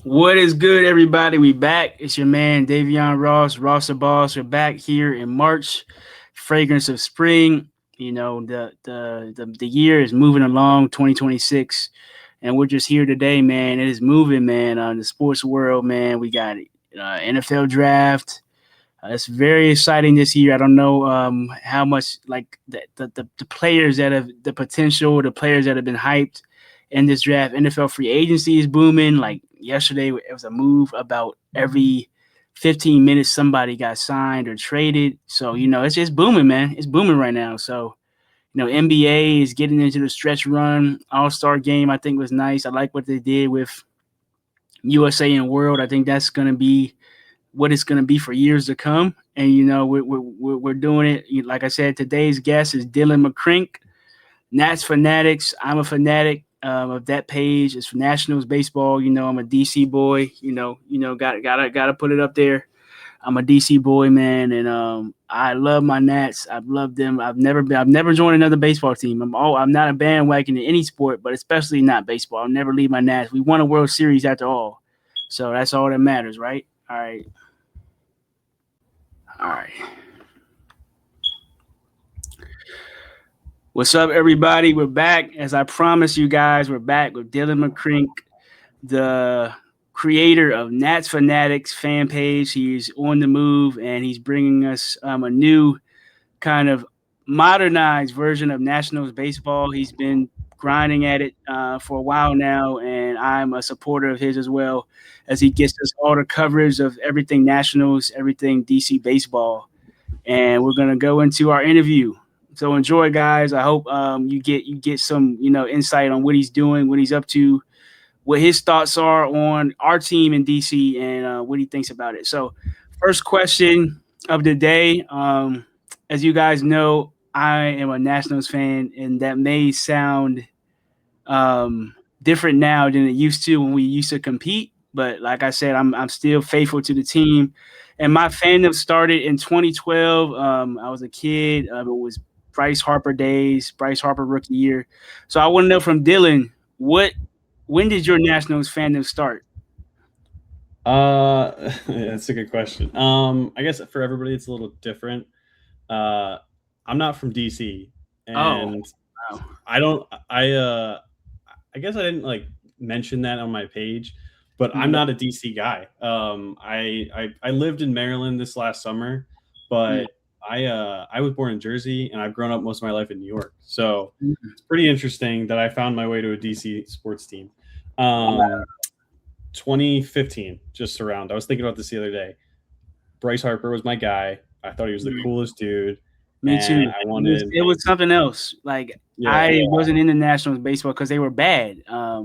What is good, everybody? We back. It's your man Davion Ross the Boss. We're back here in March. Fragrance of spring. The year is moving along, 2026, and we're just here today, man. It is moving, man. On the sports world, man. We got NFL draft. It's very exciting this year. I don't know how much like the players that have the potential, the players that have been hyped in this draft. NFL free agency is booming. Like yesterday, it was a move about every 15 minutes somebody got signed or traded. So it's just booming, man. It's booming right now. So NBA is getting into the stretch run. All-Star game, I think, was nice. I like what they did with USA and World. I think that's going to be what it's going to be for years to come. And we're doing it. Like I said, today's guest is Dylan Mccrink, NatsFanatics. I'm a fanatic of that page. It's for Nationals baseball. I'm a DC boy. Gotta put it up there. I'm a DC boy, man, and I love my Nats. I've loved them. I've never joined another baseball team. I'm not a bandwagon in any sport, but especially not baseball. I'll never leave my Nats. We won a World Series after all, so that's all that matters, right? All right. All right. What's up, everybody? We're back. As I promised you guys, we're back with Dylan Mccrink, the creator of NatsFanatics fan page. He's on the move, and he's bringing us a new kind of modernized version of Nationals baseball. He's been grinding at it for a while now, and I'm a supporter of his as well, as he gets us all the coverage of everything Nationals, everything DC baseball. And we're gonna go into our interview. So enjoy, guys. I hope you get some insight on what he's doing, what he's up to, what his thoughts are on our team in DC, and what he thinks about it. So, first question of the day. As you guys know, I am a Nationals fan, and that may sound different now than it used to when we used to compete. But like I said, I'm still faithful to the team, and my fandom started in 2012. I was a kid. It was Bryce Harper days, Bryce Harper rookie year. So I want to know from Dylan, when did your Nationals fandom start? That's a good question. I guess for everybody it's a little different. Uh, I'm not from DC, Oh, and wow. I don't. I guess I didn't like mention that on my page, but I'm Yeah, not a DC guy. I lived in Maryland this last summer, yeah. but I was born in Jersey, and I've grown up most of my life in New York. So Mm. it's pretty interesting that I found my way to a DC sports team. Wow. Um, 2015, just around. I was thinking about this the other day. Bryce Harper was my guy. I thought he was the Mm. coolest dude, Me too. and I wanted, It was something else. Like yeah, I wasn't in the Nationals baseball because they were bad.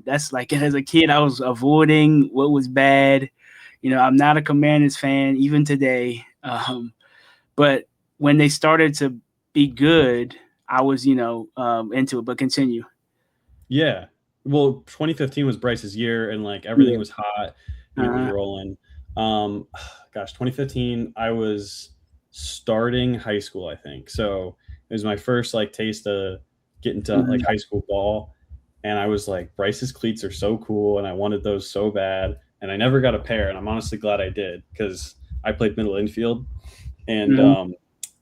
That's like as a kid, I was avoiding what was bad. I'm not a Commanders fan even today. But when they started to be good, I was into it. But continue. yeah. Well, 2015 was Bryce's year, and like everything Yeah. was hot and it was Uh-huh. rolling. Um, gosh, 2015, I was starting high school, I think. So it was my first like taste of getting to like Mhm. high school ball, and I was like, Bryce's cleats are so cool, and I wanted those so bad, and I never got a pair, and I'm honestly glad I did because I played middle infield, and Mhm.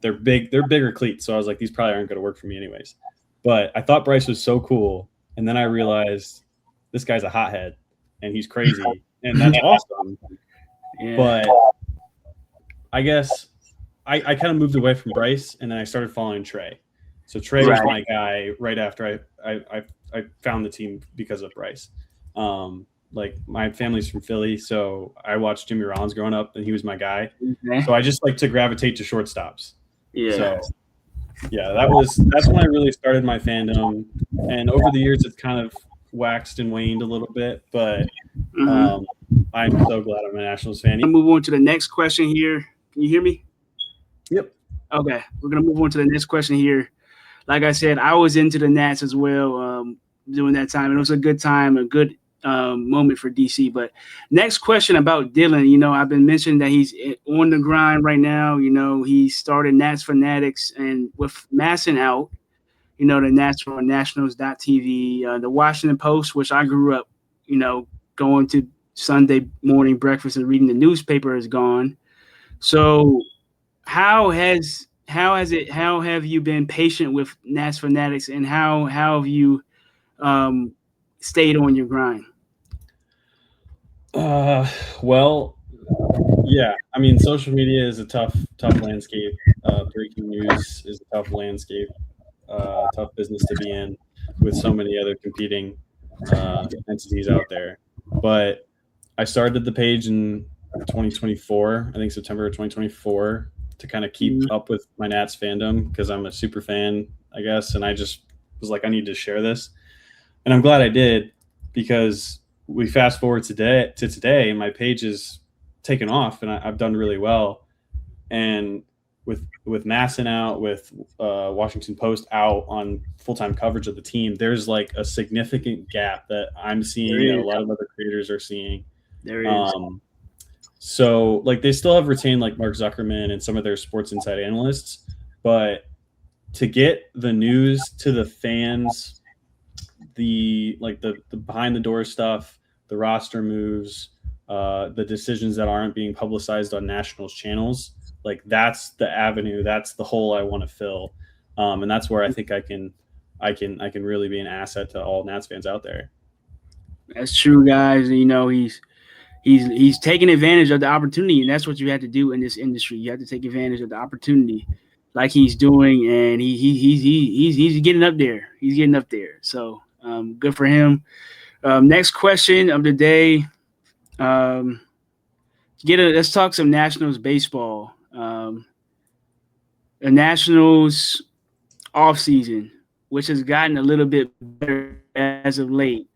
they're bigger cleats, so I was like, these probably aren't going to work for me anyways. But I thought Bryce was so cool, and then I realized this guy's a hothead, and he's crazy, and that's awesome. Yeah. But I guess I kind of moved away from Bryce, and then I started following Trey. So Trey was Right. my guy right after I found the team because of Bryce. Like my family's from Philly, so I watched Jimmy Rollins growing up, and he was my guy. Okay. So I just like to gravitate to shortstops. Yeah. So yeah, that's when I really started my fandom, and over the years it's kind of waxed and waned a little bit, but Mm-hmm. um, I'm so glad I'm a Nationals fan. Move on to the next question here. Can you hear me? Yep. Okay, we're gonna move on to the next question here. Like I said, I was into the Nats as well during that time, and it was a good time, a good moment for DC. But next question about Dylan. I've been mentioning that he's on the grind right now. He started Nats Fanatics, and with Masson out, the Nationals.TV, the Washington Post, which I grew up, going to Sunday morning breakfast and reading the newspaper is gone. So how have you been patient with NatsFanatics, and how have you um, stayed on your grind? Well, yeah. I mean, social media is a tough landscape. Breaking news is a tough landscape, tough business to be in, with so many other competing entities out there. But I started the page in 2024, I think September of 2024, to kind of keep Mhm. up with my Nats fandom because I'm a super fan, I guess. And I just was like, I need to share this. And I'm glad I did, because we fast forward today, my page is taken off and I've done really well. And with Masson out, with Washington Post out on full time coverage of the team, there's like a significant gap that I'm There seeing that a is. lot of other creators are seeing. There is. So like they still have retained like Mark Zuckerman and some of their Sports Insight analysts, but to get the news to the fans, the behind the door stuff, the roster moves, the decisions that aren't being publicized on Nationals channels, like that's the avenue, that's the hole I want to fill, and that's where I think I can really be an asset to all Nats fans out there. That's true, guys. You know, he's taking advantage of the opportunity, and that's what you have to do in this industry. You have to take advantage of the opportunity, like he's doing, and he's getting up there. He's getting up there. So good for him. Next question of the day. Um, let's talk some Nationals baseball. The Nationals off season, which has gotten a little bit better as of late.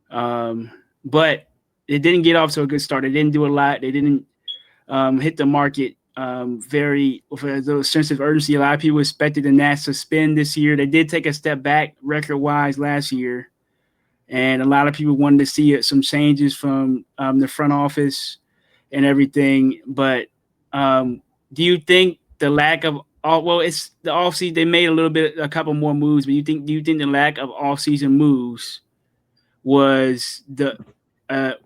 But it didn't get off to a good start. They didn't do a lot. They didn't hit the market very with a sense of urgency. A lot of people expected the Nats to spend this year. They did take a step back record wise last year, and a lot of people wanted to see some changes from the front office and everything. But do you think the lack of it's the offseason, they made a couple more moves, but do you think the lack of offseason moves was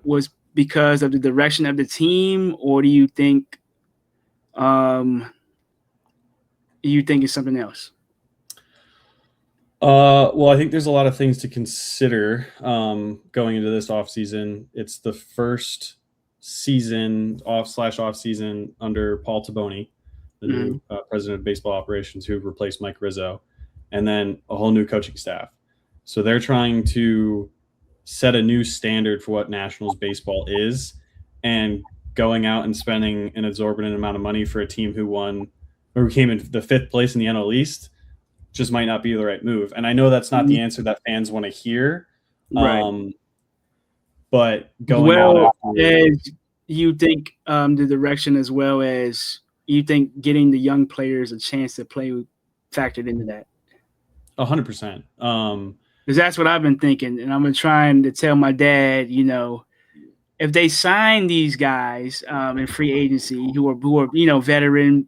was because of the direction of the team, or um do you think it's something else? Well, I think there's a lot of things to consider going into this off season. It's the first season off season under Paul Taboni, the new president of baseball operations, who replaced Mike Rizzo, and then a whole new coaching staff. So they're trying to set a new standard for what Nationals baseball is, and going out and spending an exorbitant amount of money for a team who came in the 5th place in the NL East just might not be the right move. And I know that's not the answer that fans want to hear. Right. But going out as you think the direction, as well as you think getting the young players a chance to play factored into that. 100%. Because that's what I've been thinking. And I've been trying to tell my dad, if they sign these guys in free agency who are veteran,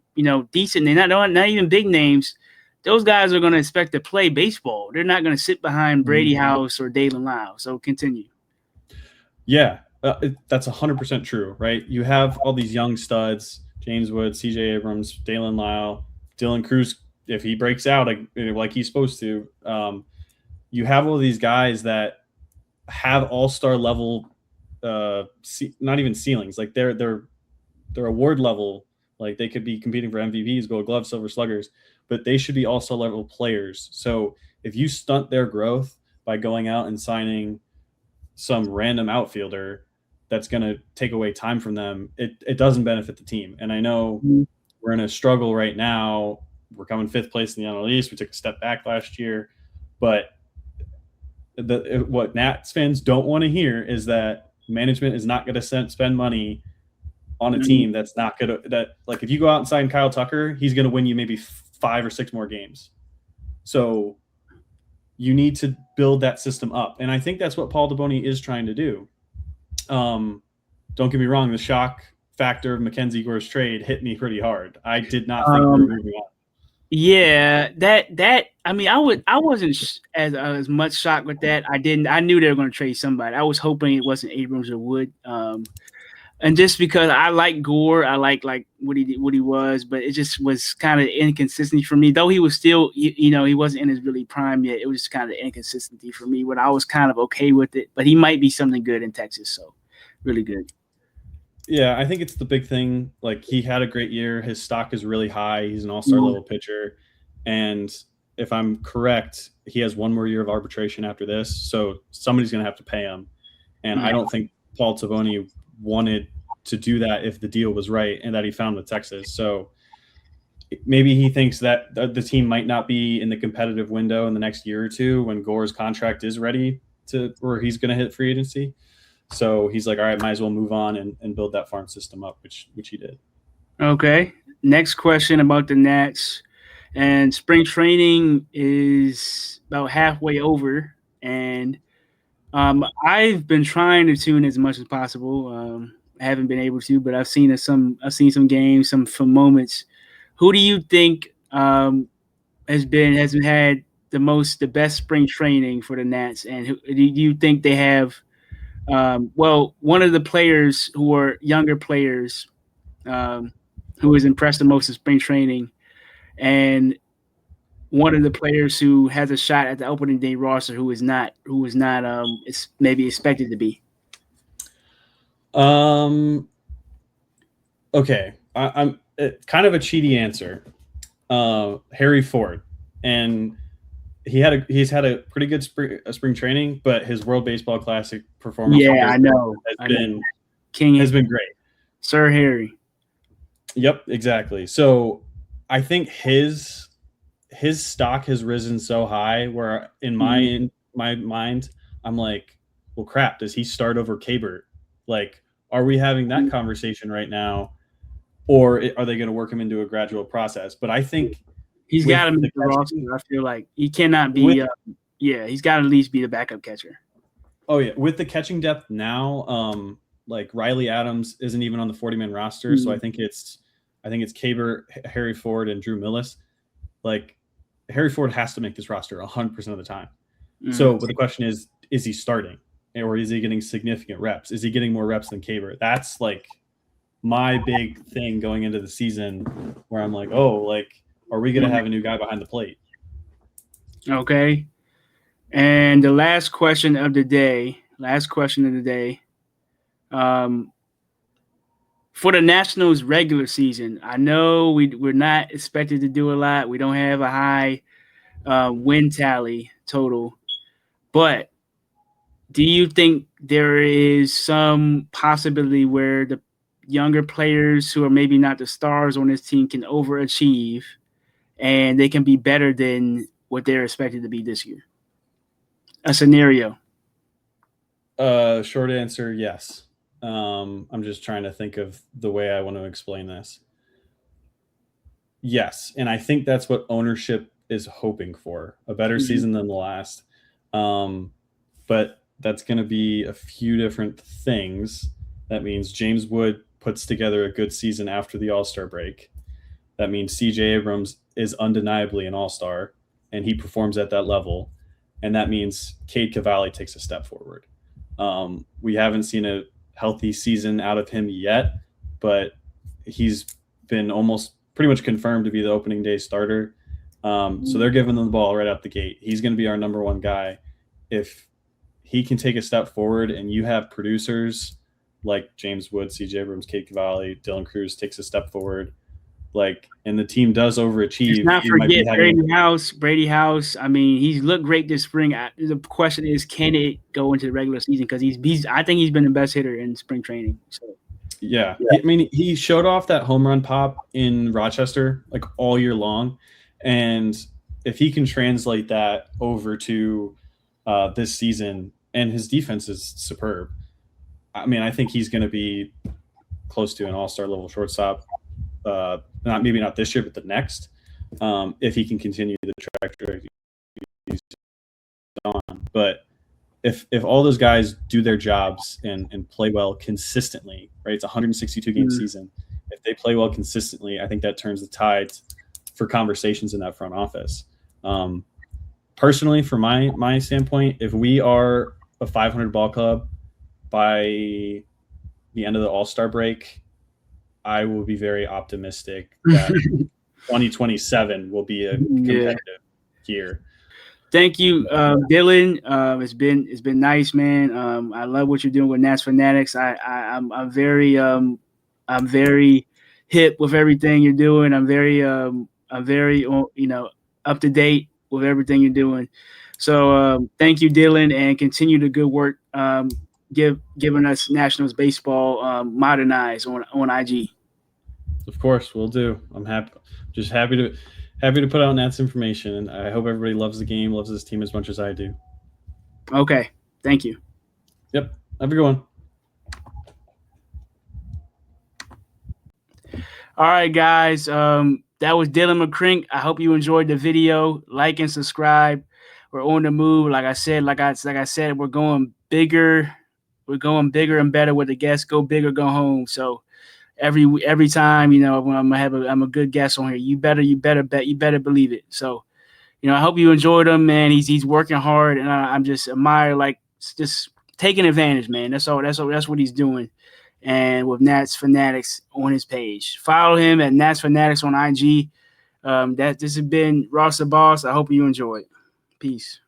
decent, they're not even big names, those guys are going to expect to play baseball. They're not going to sit behind Brady House or Dalen Lau. So continue. Yeah, that's 100% true, right? You have all these young studs, James Wood, CJ Abrams, Dalen Lau, Dylan Cruz, if he breaks out like he's supposed to. You have all these guys that have all-star level, not even ceilings, like they're award level, like they could be competing for MVPs, Gold Gloves, Silver Sluggers, but they should be also level players. So if you stunt their growth by going out and signing some random outfielder that's going to take away time from them, it doesn't benefit the team. And I know we're in a struggle right now. We're coming 5th place in the NL East. We took a step back last year, but what Nats fans don't want to hear is that management is not going to spend money on a team that's not going to, like if you go out and sign Kyle Tucker, he's going to win you maybe 5 or 6 more games. So you need to build that system up. And I think that's what Paul Taboni is trying to do. Don't get me wrong. The shock factor of Mackenzie Gore's trade hit me pretty hard. I did not think we were moving on. Yeah, that I mean, I wasn't as much shocked with that. I knew they were going to trade somebody. I was hoping it wasn't Abrams or Wood. And just because I like Gore, I like what he was, but it just was kind of inconsistency for me. Though he was still, he wasn't in his really prime yet. It was just kind of inconsistency for me. But I was kind of okay with it. But he might be something good in Texas, so really good. Yeah, I think it's the big thing. Like, he had a great year. His stock is really high. He's an all-star level pitcher. And if I'm correct, he has one more year of arbitration after this. So somebody's going to have to pay him. And I don't think Paul Taboni wanted to do that if the deal was right and that he found with Texas. So maybe he thinks that the team might not be in the competitive window in the next year or two when Gore's contract is ready or he's going to hit free agency. So he's like, all right, might as well move on and build that farm system up, which he did. Okay. Next question about the Nats. And spring training is about halfway over. And I've been trying to tune as much as possible. I haven't been able to, but I've seen some games, some moments. Who do you think has had the best spring training for the Nats? And do you think they have one of the players who are younger players who has impressed the most in spring training, and one of the players who has a shot at the opening day roster who is not is maybe expected to be? Okay, I'm kind of a cheaty answer. Harry Ford, and he's had a pretty good spring training, but his World Baseball Classic performance, has been great. Sir Harry. Yep, exactly. So I think his stock has risen so high where in my mind, I'm like, well, crap, does he start over Kabert? Like, are we having that conversation right now? Or are they going to work him into a gradual process? But I think he's got to make the roster. I feel like he cannot be. He's got to at least be the backup catcher. Oh yeah, with the catching depth now, like Riley Adams isn't even on the 40-man roster, so I think it's Kabert, Harry Ford, and Drew Millis. Like, Harry Ford has to make this roster 100% of the time. So, but the question is he starting, or is he getting significant reps? Is he getting more reps than Kabert? That's like my big thing going into the season, where I'm like, oh, like, are we going to have a new guy behind the plate? Okay. And the last question of the day. For the Nationals regular season, I know we're not expected to do a lot. We don't have a high win tally total. But do you think there is some possibility where the younger players who are maybe not the stars on this team can overachieve and they can be better than what they're expected to be this year? A scenario. Short answer, yes. I'm just trying to think of the way I want to explain this. Yes, and I think that's what ownership is hoping for, a better season than the last. But that's going to be a few different things. That means James Wood puts together a good season after the All-Star break. That means CJ Abrams is undeniably an all-star, and he performs at that level. And that means Cade Cavalli takes a step forward. We haven't seen a healthy season out of him yet, but he's been almost pretty much confirmed to be the opening day starter. So they're giving them the ball right out the gate. He's going to be our number one guy. If he can take a step forward and you have producers like James Wood, CJ Abrams, Cade Cavalli, Dylan Cruz takes a step forward, and the team does overachieve. Let's not forget Brady House. I mean, he's looked great this spring. The question is, can it go into the regular season? Because I think he's been the best hitter in spring training. So yeah. I mean, he showed off that home run pop in Rochester like all year long, and if he can translate that over to this season, and his defense is superb. I mean, I think he's going to be close to an all-star level shortstop. Maybe not this year, but the next, if he can continue the trajectory he's on. But if all those guys do their jobs and play well consistently, right? It's a 162 game season. If they play well consistently, I think that turns the tide for conversations in that front office. Personally, from my standpoint, if we are a 500 ball club by the end of the All-Star break, I will be very optimistic that 2027 will be a competitive year. Thank you, Dylan. It's been nice, man. I love what you're doing with NatsFanatics. I'm very hip with everything you're doing. I'm very up to date with everything you're doing. So thank you, Dylan, and continue the good work. Giving us Nationals baseball modernized on IG. Of course, we'll do. I'm just happy to put out Nat's information, and I hope everybody loves the game, loves this team as much as I do. Okay, thank you. Yep, have a good one. All right, guys. That was Dylan Mccrink. I hope you enjoyed the video. Like and subscribe. We're on the move. Like I said, we're going bigger. We're going bigger and better with the guests. Go big or go home. So every time, I'm a good guest on here. You better believe it. So, I hope you enjoyed him, man. He's working hard, and I'm just admire, just taking advantage, man. That's what he's doing. And with NatsFanatics on his page, follow him at NatsFanatics on IG. This has been Ross the Boss. I hope you enjoyed. Peace.